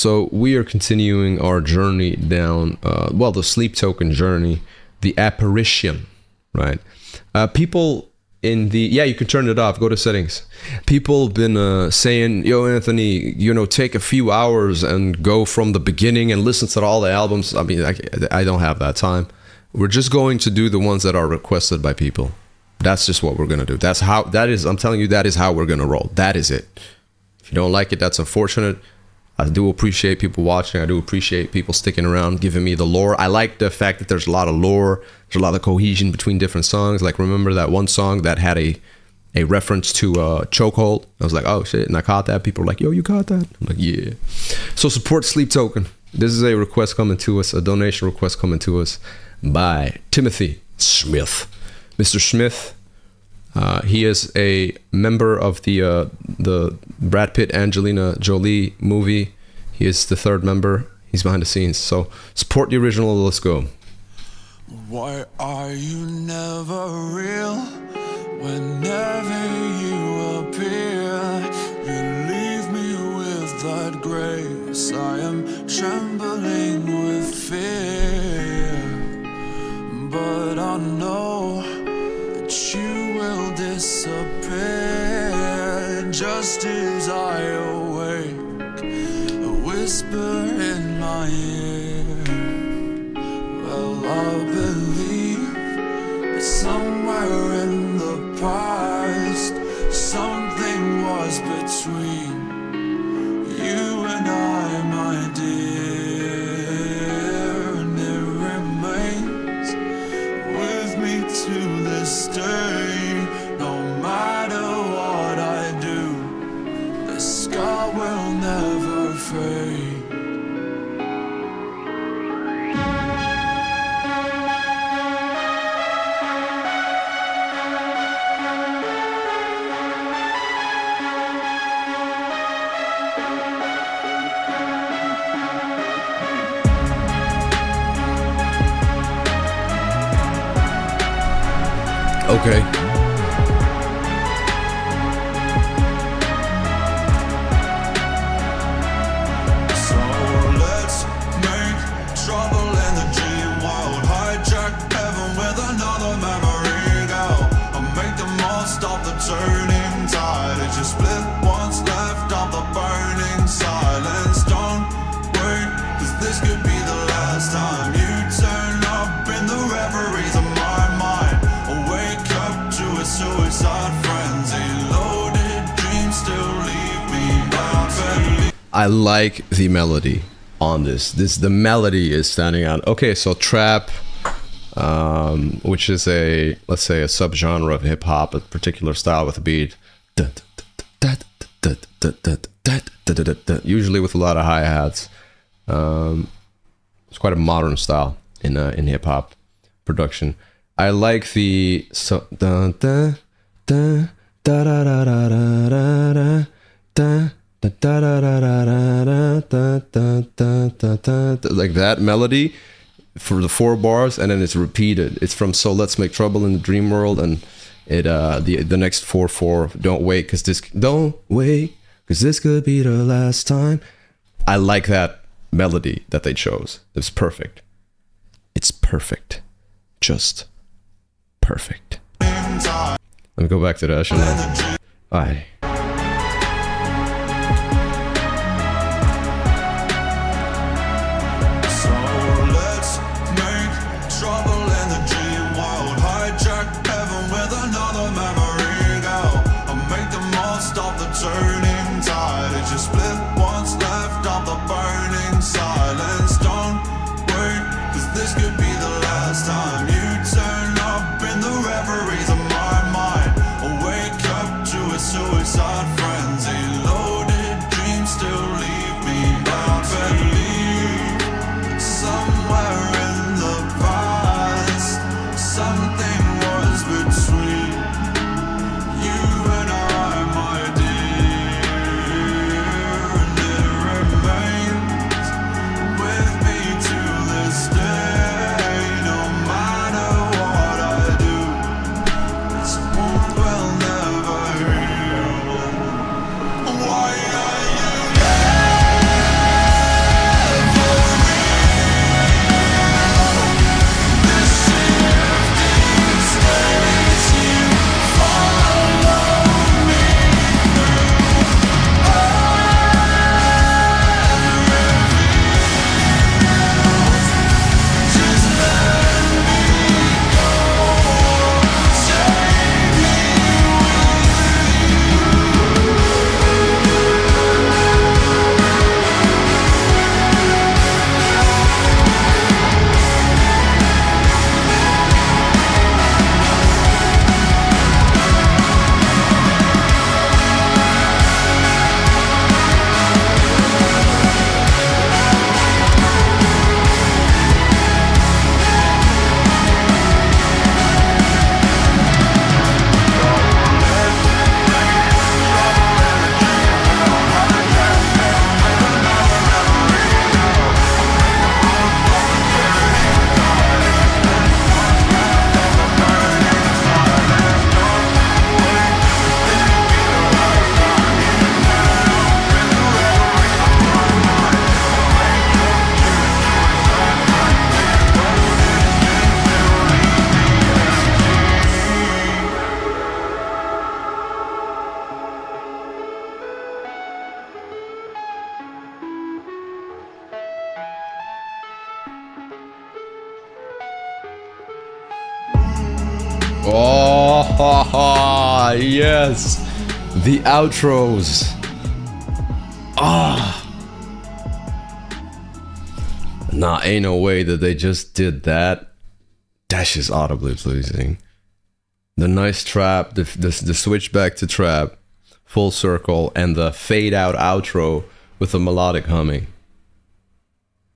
So we are continuing our journey down, the sleep token journey, the apparition, right? People in the, you can turn it off, go to settings. People have been saying, yo, Anthony, take a few hours and go from the beginning and listen to all the albums. I mean, I don't have that time. We're just going to do the ones that are requested by people. That's just what we're going to do. I'm telling you, that is how we're going to roll. That is it. If you don't like it, that's unfortunate. I do appreciate people watching. I do appreciate people sticking around, giving me the lore. I like the fact that there's a lot of lore. There's a lot of cohesion between different songs. Like, remember that one song that had a reference to Chokehold? I was like, oh shit, and I caught that. People were like, yo, you caught that? I'm like, yeah. So support Sleep Token. This is a request coming to us, a donation request coming to us by Timothy Smith. Mr. Smith, he is a member of the Brad Pitt Angelina Jolie movie. He is the third member. He's behind the scenes. So support the original. Let's go. Why are you never real? Whenever you appear, you leave me with that grace. I am trembling with fear, but I know that you will disappear just as I awake, a whisper in my ear. Well, I believe that somewhere in the past something was between you and I, my dear, and it remains with me to this day. No matter what I do, the scar will never fade. Okay. So let's make trouble in the dream world. Hijack heaven with another memory go. I'll make the most of the turning tide. It's just split what's left of the burning silence. Don't wait, 'cause this could be the last time you turn up in the reveries of my mind. Wake up to a suicide frenzy. Loaded dreams still leave me back. I like the melody on this. The melody is standing out. Okay, so trap, which is let's say a subgenre of hip hop, a particular style with a beat, usually with a lot of hi hats. It's quite a modern style in hip hop production. I like the like that melody for the 4 bars, and then it's repeated. It's from So Let's Make Trouble in the Dream World, and it the next 4 don't wait because this could be the last time. I like that melody that they chose. It's perfect. It's perfect. Just perfect. Let me go back to that, shall I? Aye. So let's make trouble in the dream world. Hijack heaven with another memory go. I'll make the most of the turning tide. It's just split what's left of the burning silence. Don't wait, 'cause this could be the last time you turn up in the reveries of my mind. Wake up to a suicide frenzy. Loaded dreams still leave me back. Believe somewhere in the past something was between you and I, my dear, and it remains Oh, yes. The outros. Ah. Nah, ain't no way that they just did that. That's just audibly pleasing. The nice trap, the switch back to trap, full circle, and the fade out outro with a melodic humming.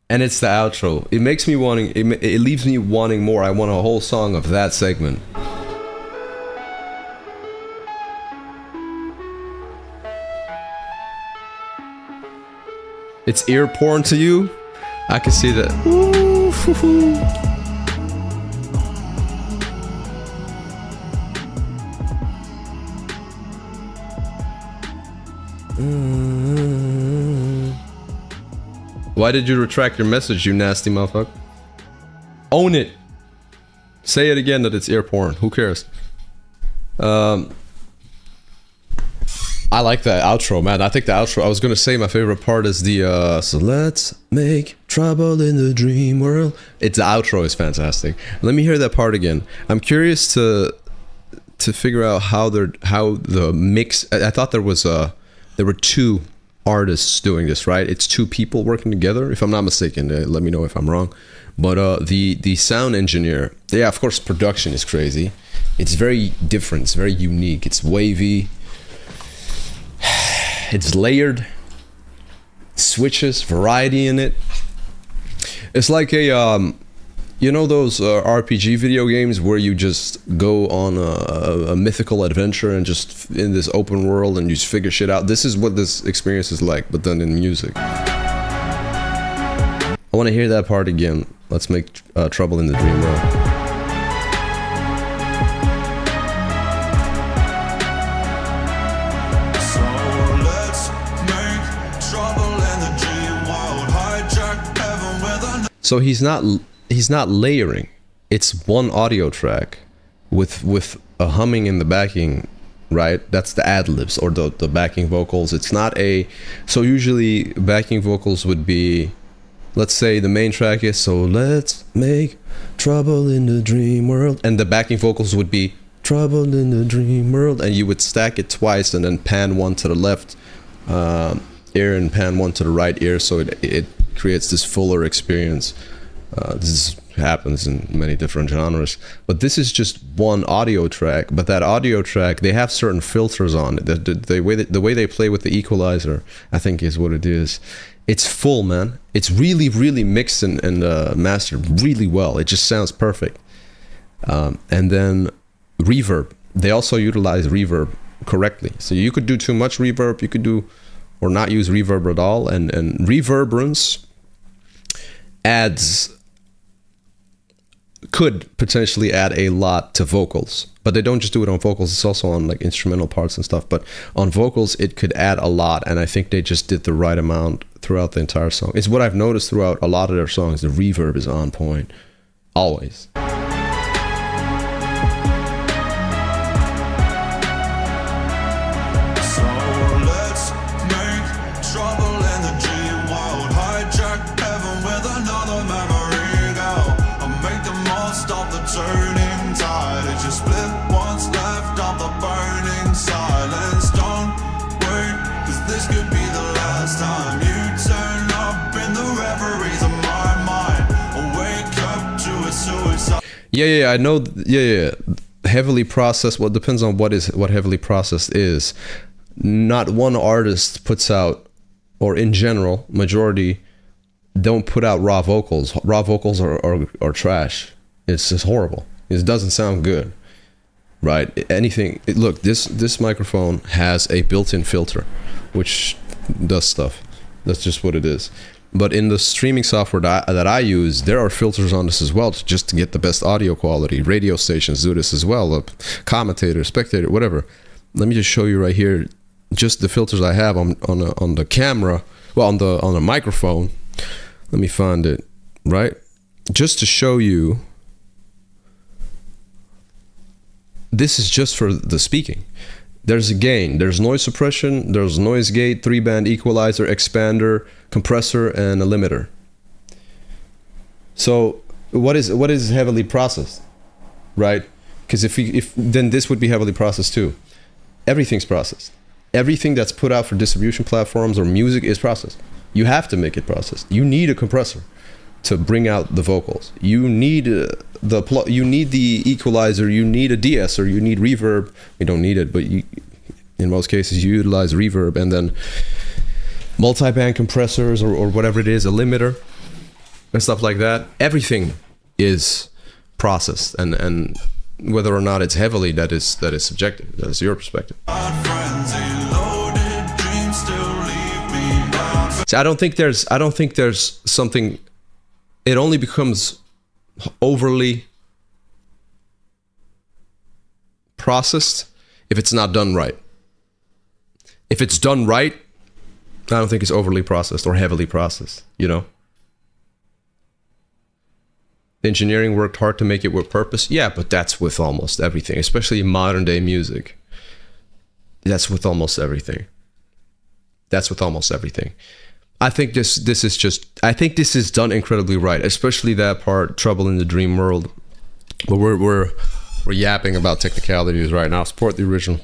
And it's the outro. It makes me wanting, it leaves me wanting more. I want a whole song of that segment. It's ear porn to you? I can see that. Ooh, hoo-hoo. Why did you retract your message, you nasty motherfucker? Own it. Say it again that it's ear porn. Who cares? I like that outro, man. I think the outro, I was gonna say my favorite part is the so let's make trouble in the dream world. It's the outro is fantastic. Let me hear that part again. I'm curious to figure out how the mix. I thought there were two artists doing this, right? It's two people working together, if I'm not mistaken. Let me know if I'm wrong. But the sound engineer, yeah, of course, production is crazy. It's very different. It's very unique. It's wavy. It's layered, switches, variety in it. It's like a, you know those RPG video games where you just go on a mythical adventure and just in this open world and you just figure shit out. This is what this experience is like, but then in music. I want to hear that part again. Let's make trouble in the dream world. So he's not layering. It's one audio track with a humming in the backing, right? That's the ad-libs or the backing vocals. It's not a, so usually backing vocals would be, let's say the main track is so let's make trouble in the dream world, and the backing vocals would be trouble in the dream world, and you would stack it twice and then pan one to the left ear and pan one to the right ear, so it creates this fuller experience. This happens in many different genres, but this is just one audio track. But that audio track, they have certain filters on it. The way they play with the equalizer, I think, is what it is. It's full, man. It's really, really mixed and mastered really well. It just sounds perfect. And then reverb. They also utilize reverb correctly. So you could do too much reverb. You could do or not use reverb at all. And reverberance could potentially add a lot to vocals, but they don't just do it on vocals. It's also on like instrumental parts and stuff, but on vocals it could add a lot, and I think they just did the right amount throughout the entire song. It's what I've noticed throughout a lot of their songs. The reverb is on point always. Turning tide, it just split what's left of the burning silence. Don't wait, cause this could be the last time you turn up in the reveries of my mind. I'll wake up to a suicide. Yeah, I know. Yeah. Heavily processed. Well, it depends on what heavily processed is. Not one artist puts out, or in general, majority don't put out raw vocals. Raw vocals are trash. It's just horrible. It doesn't sound good, right? Look, this microphone has a built-in filter, which does stuff. That's just what it is. But in the streaming software that I use, there are filters on this as well, just to get the best audio quality. Radio stations do this as well. Commentator, spectator, whatever. Let me just show you right here, just the filters I have on the camera. Well, on the microphone. Let me find it. Right, just to show you. This is just for the speaking. There's a gain, there's noise suppression, there's noise gate, 3-band equalizer, expander, compressor, and a limiter. So what is heavily processed, right? Because if then this would be heavily processed too. Everything's processed. Everything that's put out for distribution platforms or music is processed. You have to make it processed. You need a compressor to bring out the vocals. You need you need the equalizer. You need a de-esser. You need reverb. You don't need it, but in most cases you utilize reverb, and then multi-band compressors or whatever it is, a limiter and stuff like that. Everything is processed, and whether or not it's heavily, that is subjective. That is your perspective. So I don't think there's something. It only becomes overly processed if it's not done right. If it's done right, I don't think it's overly processed or heavily processed, you know? The engineering worked hard to make it with purpose. Yeah, but that's with almost everything, especially modern day music. That's with almost everything. I think this is done incredibly right, especially that part, Trouble in the Dream World. But we're yapping about technicalities right now. Support the original.